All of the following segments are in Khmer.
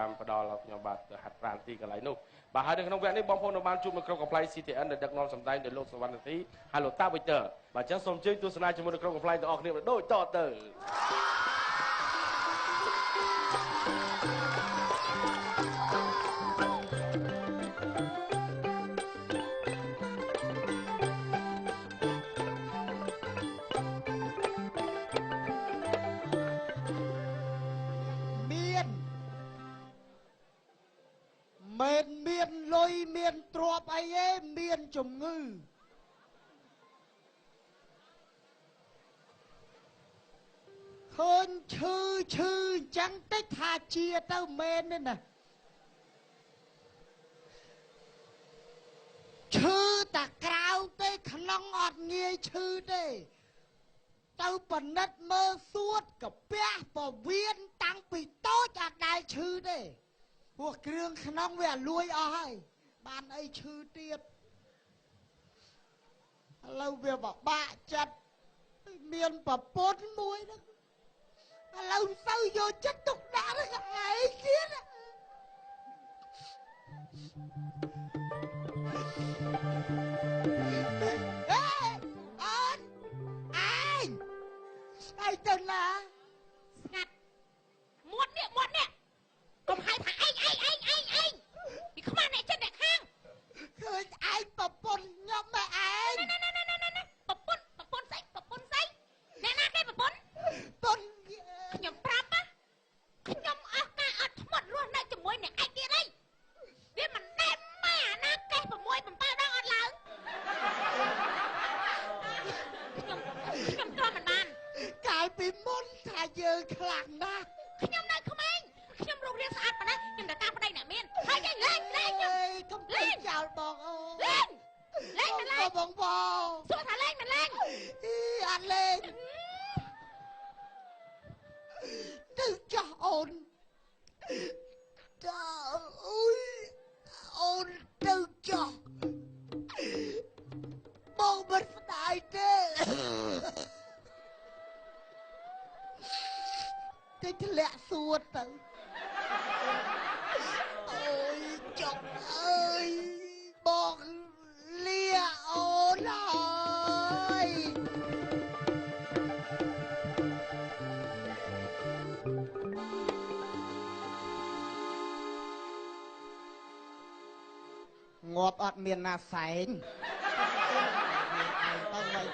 បានផ្ដល់ឲ្យខ្ញុំបាទទៅហាត់ប្រាណទីកន្លែងនោះបាទហើយនៅក្នុងវគ្គនេះបងប្អូនបានជួបនៅក្រុមកំ pl ៃ CTN ដែលដឹកនាំសម្ដែងដោយលោកសវណ្ណធីហើយលោកតាវិទ័របាទអញ្ចឹងសូមអញ្ជើញទស្សនាជាមួយនៅក្រុមកំ pl ៃ ទាំងអស់គ្នាដូចតទៅមានលុយមានទ្រព្យអីឯងមានជំងឺឃើញឈឺអញ្ចឹងតិចថាជាទៅមែនទេណាឈឺតែក្រៅទេក្នុងអត់ងាយឈឺទេទៅបនិតមើលសួតកាពះពវៀនតាំងពីតូចអត់ដែលឈឺទេពួកគ្រឿងក្នុងវាលួយអស់ហើយបានអីឈឺទៀតឥឡូវវាបបាក់ចិត្តមានប្រពន្ធមួយហ្នឹងឥឡូវទៅយកចិត្តទុកដាក់នឹងឯងទៀតអេអូនឯងស្អីទៅណាស្ងាត់មាត់នេះកុំហៅថាឯងពីខ្មាស់អ្នកចិត្តអ្នកខាងឃើញឯងប្រពន្ធខ្ញុំឯងប្រពន្ធស្អីអ្នកណាគេប្រពន្ធខ្ញុំប្រាប់ខ្ញុំអស់ការអត់ធ្មត់រស់នៅជាមួយអ្នកឯងទៀតអីវាមិនដែលម៉ែអាណាកេះ6 7ដងអត់ឡើងខ្ញុំទ្រាំមិនបានកាលពីមុនថាយើងខ្លាំងណាស់ខ្ញុំនៅក្មេងខ្ញុំរូបរាងស្អាតប៉ុណ្ណាខ្ញុំតែការប្តីអ្នកមានហើយចេះលេងកុំលេងចោលបងអូលេងមិនលេងបងសួរថាលេងមិនលេងអត់លេងទៅចាស់អូនចាអូយអូនទៅចាស់បងមិនស្ដាយទេទៅធ្លាក់សួតទៅអូយចុកអើយបងលាអូនហើយងាប់អត់មានណាសែងទៅវិញ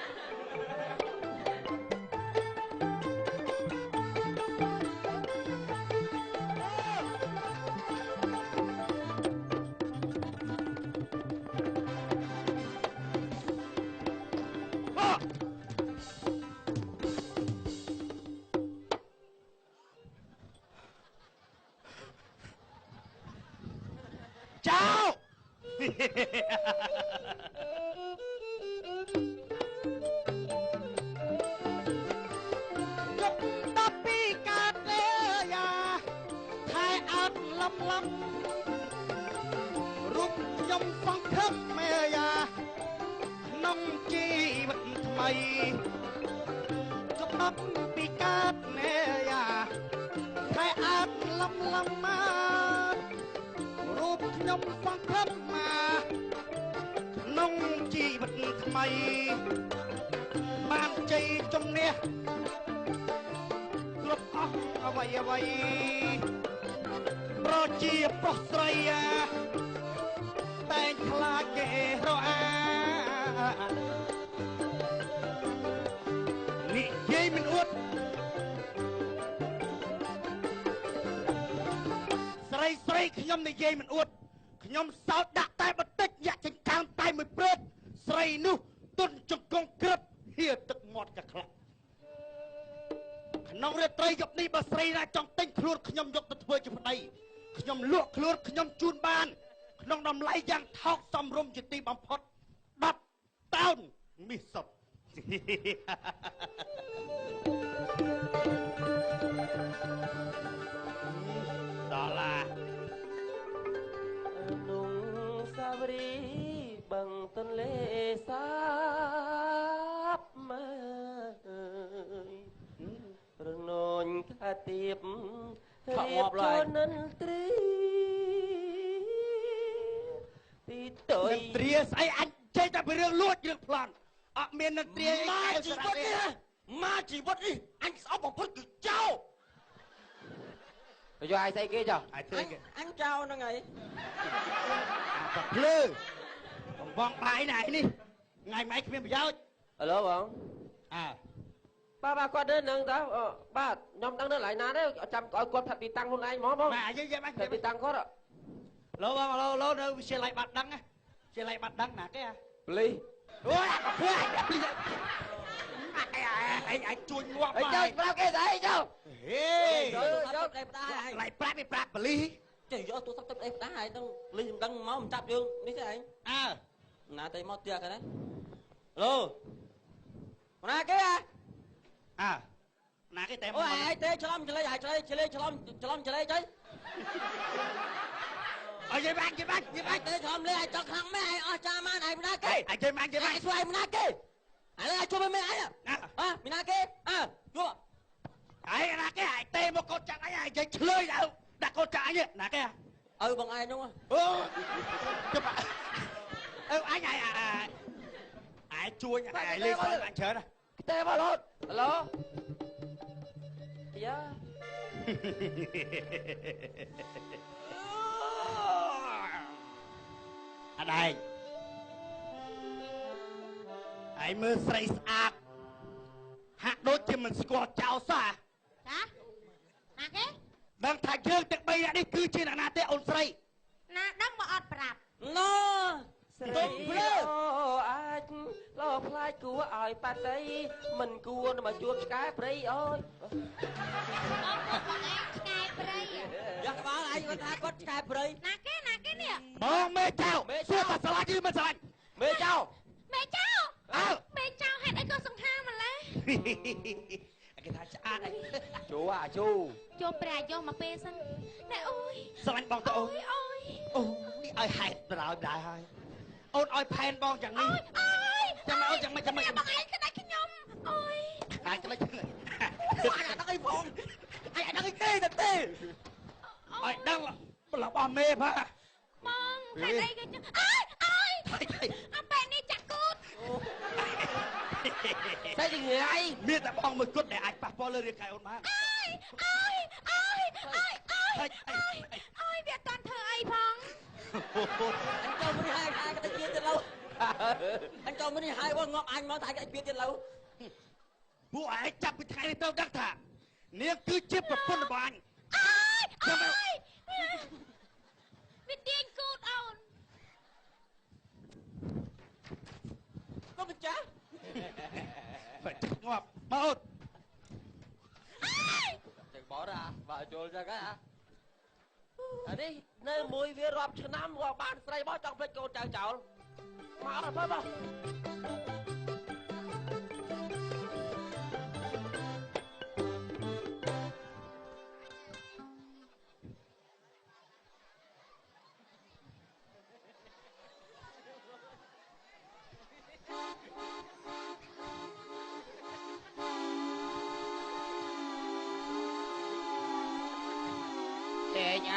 រូបខ្ញុំសង្ឃឹមមេយ៉ាក្នុងជីវិតថ្មីច្បាប់ពីកើតមេយ៉ាតែអត់លំមករូបខ្ញុំសង្ឃឹមមកក្នុងជីវិតថ្មីបានជ័យជំនះគ្រប់អស់អ្វីប្រជាប្រុសស្រីតែងខ្លាចគេរអានិយាយមិនអួតស្រីខ្ញុំនិយាយមិនអួតខ្ញុំសោតដាក់តែបន្តិចយ៉ាក់ចិញ្កើមតែមួយព្រឹបស្រីនោះទុនចង្គង់ក្រឹបហៀទឹកមាត់កាខ្លាក់ក្នុងរាត្រីយប់នេះបើស្រីណាចង់ទិញខ្លួនខ្ញុំយកទៅធ្វើជាប្តីខ្ញុំលក់ខ្លួនខ្ញុំជូនបានក្នុងតម្លៃយ៉ាងថោកសមរម្យជាទីបំផុត10តោនមាសសុទ្ធដុល្លារនុងសាវរីបឹងទន្លេសាបមើលរនោញថាទៀប ថក់ងាប់ឡើយនិនត្រីពីតើត្រាស្អីអញចេះតែពីរឿងលួចរឿងប្លន់អត់មាននិនត្រាមកជីវិតនេះមកជីវិតនេះអញស្អប់បំផុតគឺចោលទៅយកអាយស្អីគេចុះអាយធ្វើគេអញចោលហ្នឹងហើយអាភ្លឺកំបងបាយណែនេះថ្ងៃម៉េចគ្មានប្រយោជន៍ឥឡូវបងអើបាទគាត់ទៅនឹងតើបាទខ្ញុំដឹងនៅកន្លែងណាទេចាំឲ្យគាត់ផាត់ទីតាំងខ្លួនឯងហ្មងបងបាទយើងបាច់ទីតាំងគាត់ឡូបងឡូនៅវិទ្យាល័យបាត់ដឹងវិទ្យាល័យបាត់ដឹងណាគេប៉ូលីសអូយភ្លឺអញជួយងាប់អីចុះប្រាប់គេស្អីចុះហេយកតែផ្ដាស់ឡៃប្រាប់នេះប្រាប់ប៉ូលីសចេះយកទូរស័ព្ទទៅផ្ដាស់ហើយទៅលីសមិនដឹងមកមិនចាប់យើងនេះទេឯងអើណាទៅមកទៀតគេណាឡូណាគេអើណាគេតែអូឯងទេឆ្លំឆ្លេហើយឆ្លេឆ្លេឆ្លំឆ្លេទៅអើយបាច់ទេឆ្លំលេឲ្យចង់ខាងម៉ែឲ្យអស់ចាម៉ានឯងណាគេអញចេះបាច់ឯងស្វែងណាគេឥឡូវជួយមើលឯងមីណាគេជួឯងណាគេឯងទេមកកូនចាក់អីឯងចេះឆ្លើយទៅដាក់កូនចាក់អញណាគេឪបងឯងនោះអូជប់អញជួយឯងលេងសើចអញច្រើនណាទេមករហូតហឡូយ៉ាអត់ឯងមើលស្រីស្អាតហាក់ដូចជាមិនស្គាល់ចៅសោះចាណាគេដឹងថាយើងទាំង3នាក់នេះគឺជាអ្នកណាទេអូនស្រីណាដឹងមកអត់ប្រាប់ណូស្រីអាចលោផ្លាយគួរឲ្យប៉ាតីមិនគួរមកជួបឆ្កែព្រៃអើយអូបងឯងឆ្កែព្រៃយកក្បាលឯងគាត់ថាគាត់ឆ្កែព្រៃណាគេនេះបងមេចៅសួរថាស្រឡាញ់ឬមិនស្រឡាញ់មេចៅមេចៅហេតុអីក៏សង្ហាម្លេះគេថាឆ្អាតអីជួព្រះយកមកពេលសិនណែអូយស្រឡាញ់បងទៅអូនអូនេះឲ្យហេតុដល់ហើយអូនឲ្យផែនបងយ៉ាងនេះចាំអូនចាំមិនបងឯងស្ដាច់ខ្ញុំអូយអាយក្លេចហ្នឹងអីបងអាយដឹងអីគេទៅទេឲ្យដឹងរបស់មេផាបងហេតុអីគេចឹងអប៉ែនេះចាក់គូតតែជាថ្ងៃមានតែបងមួយគត់ដែលអាចប៉ះពាល់លើរាងកាយអូនបានអូយវាអត់តាន់ធ្វើអីផងអញចូលមកនេះហើយគេទៅទៀតឡូវអញចូលមកនេះហើយបងងាប់អញមកតែគេទៀតឡូវពួកឯងចាប់ពីថ្ងៃនេះទៅដឹងថានាងគឺជាប្រពន្ធរបស់អញវាទាញគូតអូនទៅម្ចាស់ងាប់មកអូនចឹងបរបើចូលចឹងហ៎អានេះនៅមួយវារាប់ឆ្នាំវាបានស្រីមកចង់ភ្លេចកូនចៅចោលមកអត់បើ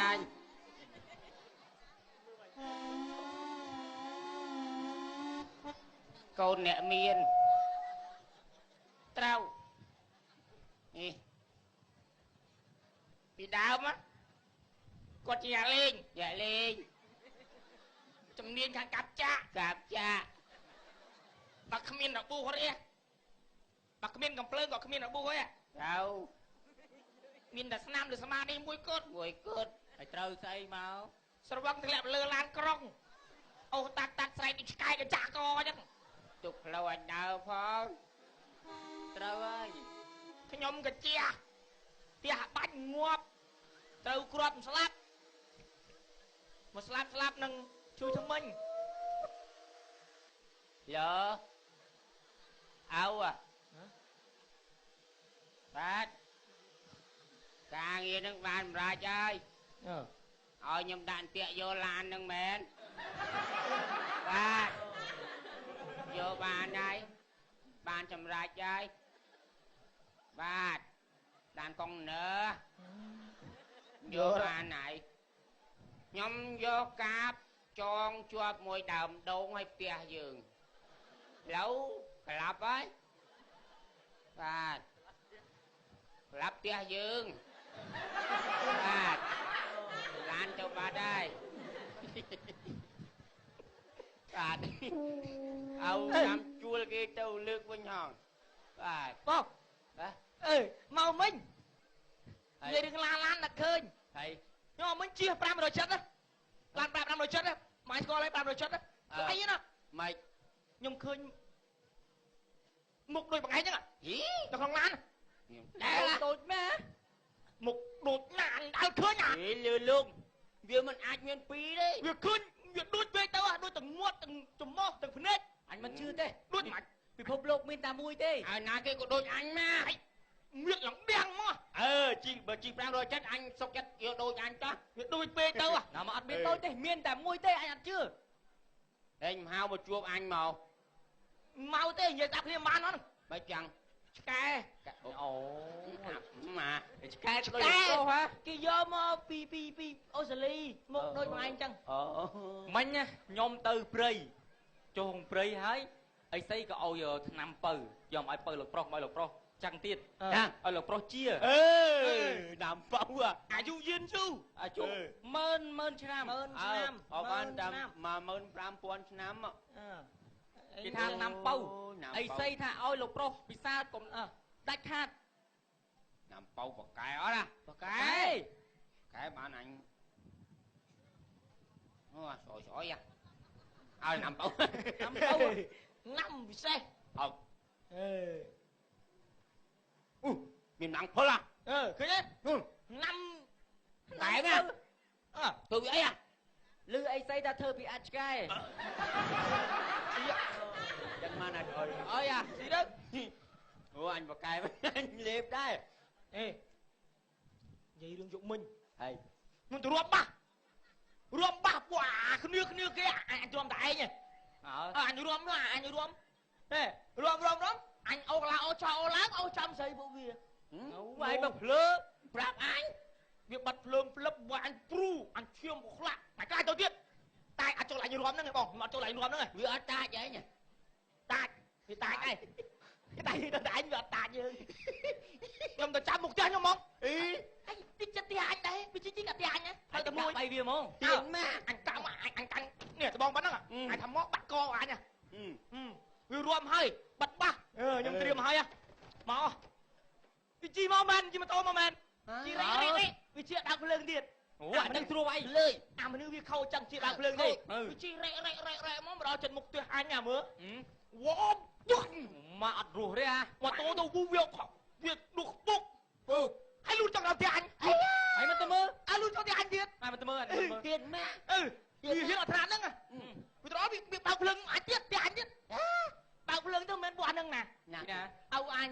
អញកូនអ្នកមានត្រូវនេះពីដើមគាត់ជាយ៉ាលេងជំនាញខាងកាប់ចាក់បើគ្មានរបួសទេបើគ្មានកំភ្លើងក៏គ្មានរបួសទេត្រូវមានតែស្នាមឬស្មានេះមួយគត់ហើយត្រូវស្អីមកស្រវឹងធ្លាក់លើឡានក្រុងអូតាត់ស្រែកដូចឆ្កែកញ្ចាក់កអញ្ចឹងទុកផ្លូវអញដើរផងត្រូវហើយខ្ញុំកាជាផ្ទះបាច់ងាប់ត្រូវគ្រាប់ស្លាប់មកស្លាប់នឹងជួយថ្មិញយើអោបាទការងារនឹងបានសម្រាប់ហើយឲ្យខ្ញុំដាក់ពាក្យយកឡាននឹងមែនបាទយកបានហើយបានសម្រាប់ហើយបាទឡានកុងនើ យកអាណៃខ្ញុំយកកាបចងជាប់មួយដើមដូងឲ្យផ្ទះយើងឡូវក្លាប់ហើយបាទក្លាប់ផ្ទះយើងបាទឡានទៅបាត់ហើយបាទเอาតាមជួលគេទៅលើកវិញហងបាទបងមកមិញនិយាយរឿងឡានដាក់ឃើញ ហើយ ខ្ញុំមិញជិះ500ចិត្តណាឡាន500ចិត្តណាម៉ែស្គាល់ហើយ500ចិត្តណាអីណា ម៉េច ខ្ញុំឃើញមុខដូចបង្ហាញហ្នឹងហីនៅក្នុងឡាន ដែល ដូចម៉ែមុខដូចឡានដើរឃើញ ហីលឺលោកវាមិនអាចមានពីរទេ វាឃើញវាដូចពេកទៅដូចទាំងមាត់ទាំងច្រមុះទាំងភ្នែក អញមិនជឿទេ ដូចមិនពិភពលោកមានតែមួយទេ ហើយណាគេក៏ដូចអញណា មានឡើងដៀងមក ជីបើជី500ចិត្តអញសុកចិត្តយកដូចអញតោះ វាដូចពេកទៅណាមកអត់មានដូចទេមានតែមួយទេអញអត់ជឿ ហេញហៅមកជួបអញមក មកទេនិយាយតាមគ្នាបានហ្នឹង បើចឹង ឆ្កែ អូម៉ា ឆ្កែដូចប្រុសហ៎គេយកមកពីអូស្ត្រាលីមកដូចបងឯងចឹង មិញខ្ញុំទៅព្រៃចុះព្រៃហើយអីស្អីក៏ឲ្យឆ្នាំពៅយកមកឲ្យពៅលោកប្រុសមកឲ្យលោកប្រុសចឹងទៀតឲ្យលោកប្រុសជា ដាំប៉ៅ អាយុយឺនយូរ អាយុម៉ឺនឆ្នាំ អបបានតាម15000ឆ្នាំ គេថាឆ្នាំពៅអីស្អីថាឲ្យលោកប្រុសពិសាកុំដាច់ខាត ណាំប៉ៅបកែអត់ណា បកែ កែបានអញអូស្រយឲ្យណាំប៉ៅ ណាំពិសេស អូមានណាំងភុល ឃើញទេណាំ តែណាធ្វើវាអីឮអីស្អីថាធ្វើពីអាចឆ្កែ ចឹងមកណាអើយ អើយស៊ីទៅ អូអញបកែអញលេបដែរ និយាយរឿងយកមិញ ហើយ ខ្ញុំទៅរួមបាសពួកអាគ្នាគេអញរួមតែឯងអញរួមនោះអញរួមហេរួមអញអូឡាអូចោអូឡើងអូចាំស្រីពួកវាវាយមកភ្លើប្រាប់អញវាបាត់ភ្លើងផ្លឹបវាអញព្រូអញឈាមខ្លាក់តែខ្លាចទៅទៀតតែអត់ចូលអញរួមហ្នឹងឯងបងអត់ចូលអញរួមហ្នឹង វាអត់តាចអីញ តាចវាតាចអីតែអញវាអត់តាចយើងខ្ញុំទៅចាំមុខផ្ទះខ្ញុំហ្មងអីទីចិត្តទីអញដែរវាជីជីកាត់ទីអញហើយតែមួយ បាយវាហ្មង ទៀងម៉ាអញកាន់នេះត្បូងប៉ុណ្ណឹងអញថាមកបាត់កអញវារួមហើយបាត់បាសខ្ញុំត្រៀមហើយមកវាជីមកមែនជីម៉ូតូមកមែនជីរ៉េវាជាដើមភ្លើងទៀត អូអានឹងស្រួលអី លើយអាមនុស្សវាខោចឹងជាដើមភ្លើងទេវាជីរ៉េមកដល់ចិត្តមុខផ្ទះអញមើលវ៉បមកអត់រស់ទេម៉ូតូទៅវាដុកពុកហើយលូតចង់ដល់ផ្ទះអញហើយមិនទៅមើល លូតចង់ផ្ទះអញទៀត ហើយមិនទៅមើល ទៀតម៉ាវាហ៊ានអត់ថ្នាក់ហ្នឹងវាត្រង់វាបើកភ្លើងអញទៀតផ្ទះអញទៀតបើកភ្លើងទៅមិនមែនពួកអាហ្នឹងណាអោអញ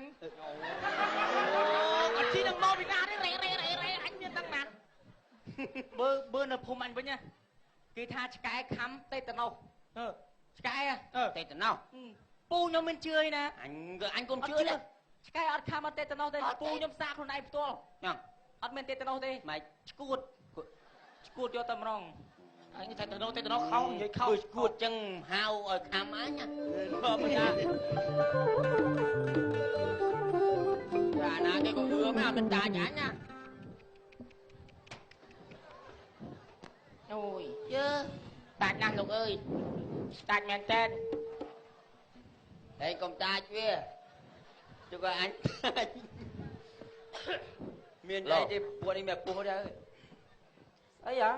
អត់ជីនឹងមកពីណាទេរ៉េអញមានតាំងណាត់បើនៅភូមិអញវិញគេថាឆ្កែខំតេតាណូសឆ្កែតេតាណូស ពូខ្ញុំមិនជឿឯណា អញកុំជឿទេ ឆ្កែអត់ខំអត់តេតាណូសទេពូខ្ញុំសាកខ្លួនឯងផ្ទាល់អត់មានតេតាណូសទេម៉េចឈួតយកតែម្ដង អញតែទៅខោនិយាយខោ គួតចឹងហៅឲ្យខំអញធម្មតាអាណាគេក៏អឺមកមិនតាចអញណាអូយតាចណាស់លោកអើយតាចមែនតើហើយកុំតាចវាជុកឲ្យអញតាចមានអីទេពួកនេះមានពោះដែរ អីហ៎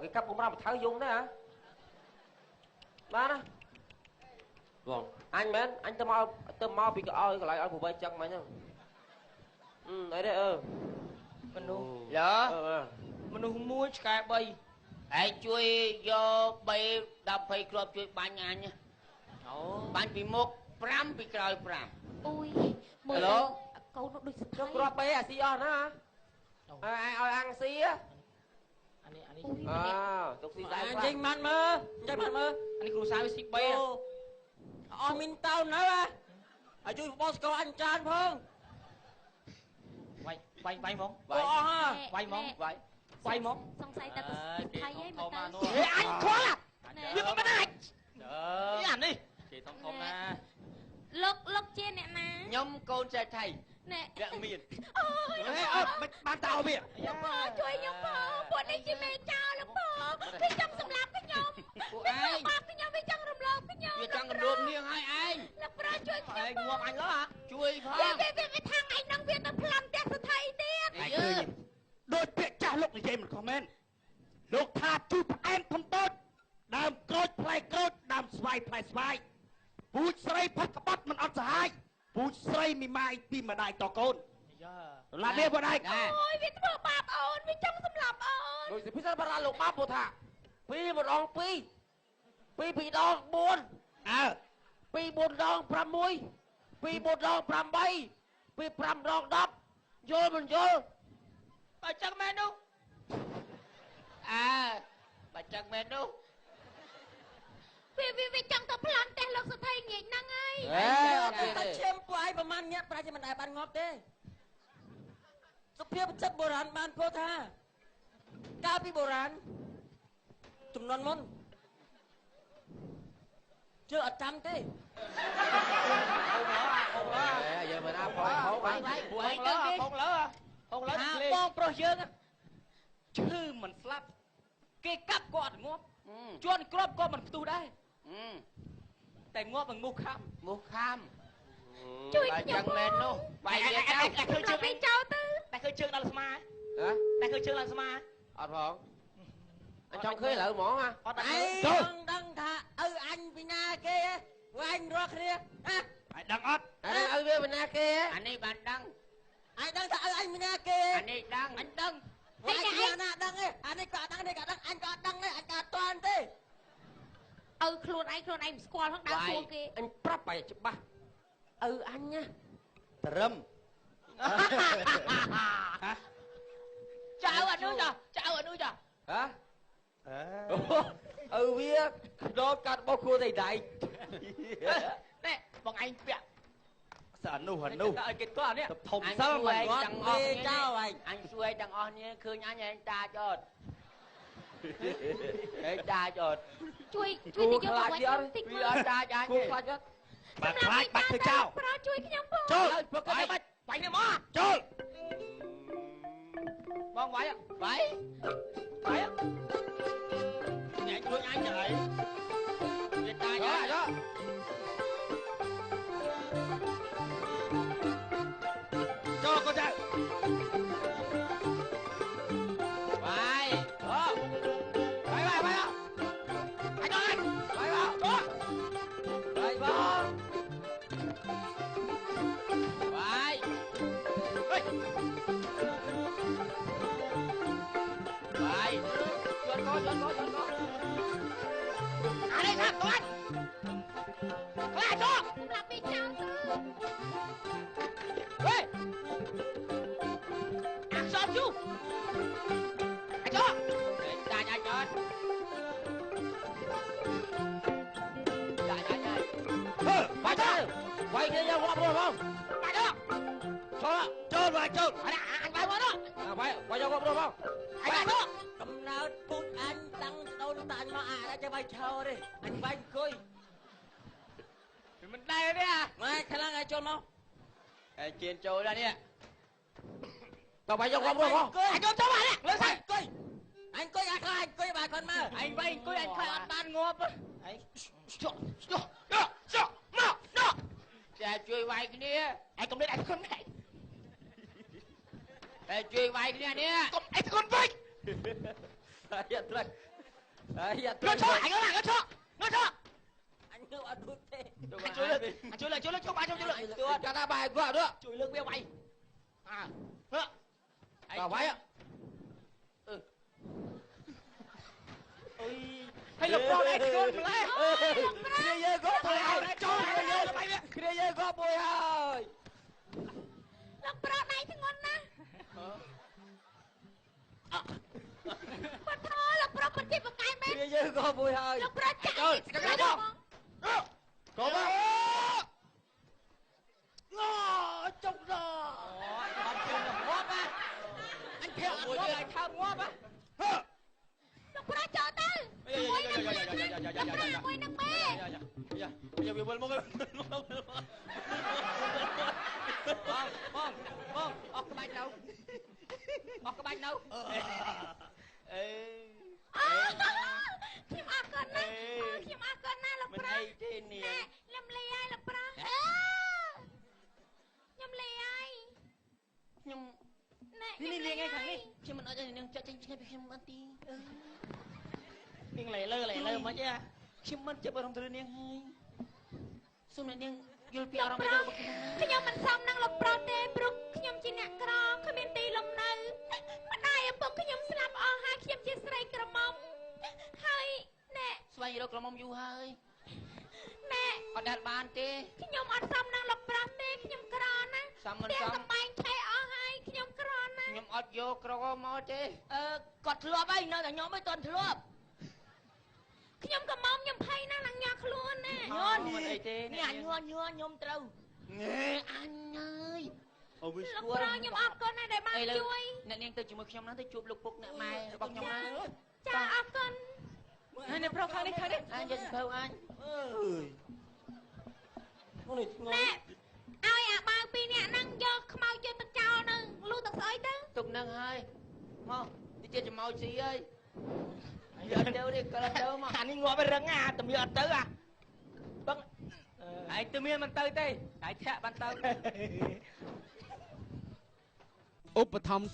គេកាប់បំរាមបថៅយងទេហ៎បានណាបងអញមែនអញទៅមកពីកឲ្យកន្លែងឲ្យប្រវែចឹងមិញហ្នឹងអីទេមនុស្សមនុស្សមួយឆ្កែ3ឯងជួយយក3 10 20គ្រាប់ជួយបាញ់អញបាញ់ពីមុខ5ពីក្រោយ5អូយមើលកូននោះដូចស្គាល់ គ្រាប់ពេអាស៊ីអស់ណាឲ្យអាំងស៊ីអានេះទុកស៊ីដែរចេញបានមើលអានេះគ្រូសាវាស៊ី3អស់មានតោននៅឲ្យជួយបោះស្គាល់អញចានផង វ វាយហ្មង វាយ វាយហ្មង វាយ វាយហ្មង សង្ស័យតែទៅថៃឯងមកទៅ អញខ្វល់វាមិនអាច អានេះ គេធំណា លោកជាអ្នកណា ខ្ញុំកូនចេះថៃ ណែ អ្នកមាន អូយ អត់មិនបានតោវា លោកប៉ាជួយខ្ញុំផងពួកនេះជាមេចោលលោកប៉ាវាចង់សម្លាប់ខ្ញុំ ពួកឯង បាក់ខ្ញុំវាចង់រំលោភខ្ញុំ វាចង់រំនាងឲ្យឯង លោកប៉ាជួយខ្ញុំ ឯងងាប់អញលើហ៎ ជួយផង វាថាងឯងនឹងវាទៅប្លន់ផ្ទះសថីទៀត ឯងឃើញដូចពាក្យចាស់លោកនិយាយមិនខុសមែនលោកថាជួយផ្អែមធំតូចដើមក្រូចផ្លែក្រូចដើមស្វាយផ្លែស្វាយពូជស្រីផាត់ក្បត់មិនអត់សហាយពូជស្រីមីម៉ាយពីម្ដាយតកូនឡានេះបងឯង អូយវាធ្វើបាបអូនវាចង់សម្លាប់អូន ដូចពីសិនបារាលោកបាពុថា2 ម្ដង 2 2 2 ដង 4 អើ 2 4 ដង 6 2 4 ដង 8 2 5 ដង 10 យល់មិនយល់ បើចឹងមែននោះ អើបើចឹងមែននោះ វាចង់ទៅប្លន់ផ្ទះលោកសថីងាយហ្នឹងហើយ អត់ទៅឈាមពួកឯងប្រហែលញាក់ប្រាជ្ញមិនដែលបានងាប់ទេសុភាពចិត្តបុរាណបានពោលថាកាលពីបុរាណចំនួនមុនជឿអត់ចាំទេយើងមិនណាផយហោវាយពួកឯងទៅគេ ហងលើ បងប្រុសយើងឈឺមិនស្លាប់គេកាប់ក៏អត់ងាប់ជន់គ្រាប់ក៏មិនផ្ទុះដែរតែងាប់នឹងមុខខំ មុខខាំ ជួយ បើ ខ្ញុំ ចឹងមែននោះវាយវាចោល តែឃើញជើង វាចោលទៅ តែឃើញជើងដល់ស្មា ហ៎ តែឃើញជើងដល់ស្មា អត់ផងអញចង់ឃើញឥឡូវហ្មងហ៎ អត់ ឯ ដល់ ង ចូល ដឹងថាឪអញពីណាគេព្រោះអញរស់គ្នាហ៎ ឯងដឹងអត់ ឯងឪវាពីណាគេ អានេះបានដឹង ឯងដឹងថាឪអញពីណាគេ អានេះដឹងអញដឹង ព្រោះអញជាណាដឹងទេអានេះក៏ដឹងនេះក៏ដឹងអញក៏អត់ដឹងទេអញក៏អត់ទាន់ទេ ឲ្យខ្លួនឯងមិនស្គាល់ផងដើរសួរគេ អញប្រាប់ឲ្យច្បាស់ឪអញណា ត្រឹម ចៅអានោះចៅអានោះ ហ៎ឪវាដោតកាត់បោះគួរតែដៃ ណែបងឯងពាក់សើនោះ តែឲ្យគេទាស់នេះ ធំសិលមិន ទាំងអស់ ចោលអញ អញជួយទាំងអស់នេះឃើញអញឯងតាចអត់ឯងតាចអត់ ជួយទៅយកមកវិញតិច វាអត់តាចអញ គួរខ្លាចអត់ បាត់ខ្លាចបាត់ធ្វើចោល ប្រជួយខ្ញុំផង ចូល ព្រោះគេបាច់ វាយនេះមកចូលបងវាយ វាយ វាយអ្នកជួយអញទៅហើយ វាតាច យោ អត់ យោ ចូលកូនចៅ វាយ វាយអញដល់អញ បាយបង ចូល បាយបង វាយ ហេ វាយ ជន់កោជន់កោជន់កោ អានេះថាគាត់ខ្លាចចូល សម្រាប់វាចោលទៅ ហេអាខ្សត់ជូអាចូល ឯងតាចអញអត់តាចអញអត់ ហឺ បាយទៅបាយគ្នាយករាប់រាប់បង បាច់ចូល ចូល ចូលអញវាយមកនោះ បាយយករាប់រាប់បង អញវាយមក កំណើតពូជអញតាំងដូនតាអញមកអាចចាំបាយឆោទេអញបាយអង្គុយ មិនដែរទេអា ម៉ែខ្លាំងឲ្យចូលមក ឯងជៀនចូលដល់នេះ តើបាយយករាប់រាប់បង អញចូលចូលមកនេះលើស្អី អង្គុយអង្គុយអាខ្លាចអង្គុយបាយគាត់មើល ឯងវាយអង្គុយអញខ្លាចអត់បានងាប់ ចុះមកនោះ តែជួយវាយគ្នា ឯងកុំលេចឯងខ្លួនឯង តែជួយវាយគ្នានេះ កុំឯងខ្លួនវិញ យ៉ាត្រឹកយ៉ាត្រឹ នោះ ក ចូលឯងនោះចូលនោះចូល អញទៅអត់រួចទេ ជួយលើជួយលើជួយបាយជួយលើ ទួកាត់បាយគាត់ទៅ ជួយលើវាវាយអាហឺ តើបាយ អុយហើយលោកប្រុសឯងខ្លួនម្លេះ គ្នាយើងក៏បាយហើយ ចូលលើបាយវា គ្នាយើងក៏បាយហើយ លោកប្រុសដៃធ្ងន់ណាស់បាត់ថោលោកប្រុសមិនទីបកកាយមែន គ្នាយើងក៏បាយហើយ លោកប្រុសចាក់ ចូល ស្គាល់ ចូល មក កុំអូចុកដល់ អត់ជឿទៅងាប់ មួយនឹងមេយ៉ាវាវិលមកបងអស់ក្បាច់នៅអស់ក្បាច់នៅអេខ្ញុំអរគុណណាខ្ញុំអរគុណណាលោកប្រុសមិនអីទេនាងលំលីហើយលោកប្រុសខ្ញុំលីហើយខ្ញុំ នេះលៀងឯខាងនេះ ខ្ញុំមិនអត់ឲ្យនាងចាក់ចេញឆ្ងាយពីខ្ញុំបានទីនាងលើមិនទេខ្ញុំមិនចាប់អារម្មណ៍ទៅនាងហើយសូមនាងយល់ពីអារម្មណ៍របស់ខ្ញុំមិនសមនឹងលោកប្រុសទេព្រោះខ្ញុំជាអ្នកក្រគ្មានទីលំនៅម្ដាយឪពុកខ្ញុំស្លាប់អស់ហើយខ្ញុំជាស្រីក្រមុំហើយណែស្វែងរកក្រមុំយូរហើយណែអត់ដែលបានទេខ្ញុំអត់សមនឹងលោកប្រុសទេខ្ញុំក្រណាសមមិនសមកំបែងឆេះអស់ហើយខ្ញុំក្រណាខ្ញុំអត់យកក្រមកទេគាត់ធ្លាប់ហើយនៅតែខ្ញុំមិនទាន់ធ្លាប់ខ្ញុំកំមុំខ្ញុំភ័យណាស់នឹងញ៉ាខ្លួនណាញ៉ាមិនអីទេនេះអញញ៉ាខ្ញុំត្រូវងេអញហើយអូវាស្គាល់ខ្ញុំអរគុណណាស់ដែលបានជួយអ្នកនាងទៅជាមួយខ្ញុំណាទៅជួបលោកពុកអ្នកម៉ែរបស់ខ្ញុំណាចាអរគុណហើយអ្នកប្រុសខាងនេះអញយកសភៅអញអើយនេះធ្ងន់ណែឲ្យអាបាវពីរនាក់ហ្នឹងយកខ្មៅយកទឹកចោលនៅលូទឹកស្អុយទៅទុកនឹងហើយមកទីទៀតចំោចស៊ីហើយយកទៅនេះក៏ទៅមកអានេះងាប់រឹងអាតែមានអត់ទៅអាបឹងឯងទៅមានមិនទៅទេឯងធាក់បានទៅឧបត្ថម្ភ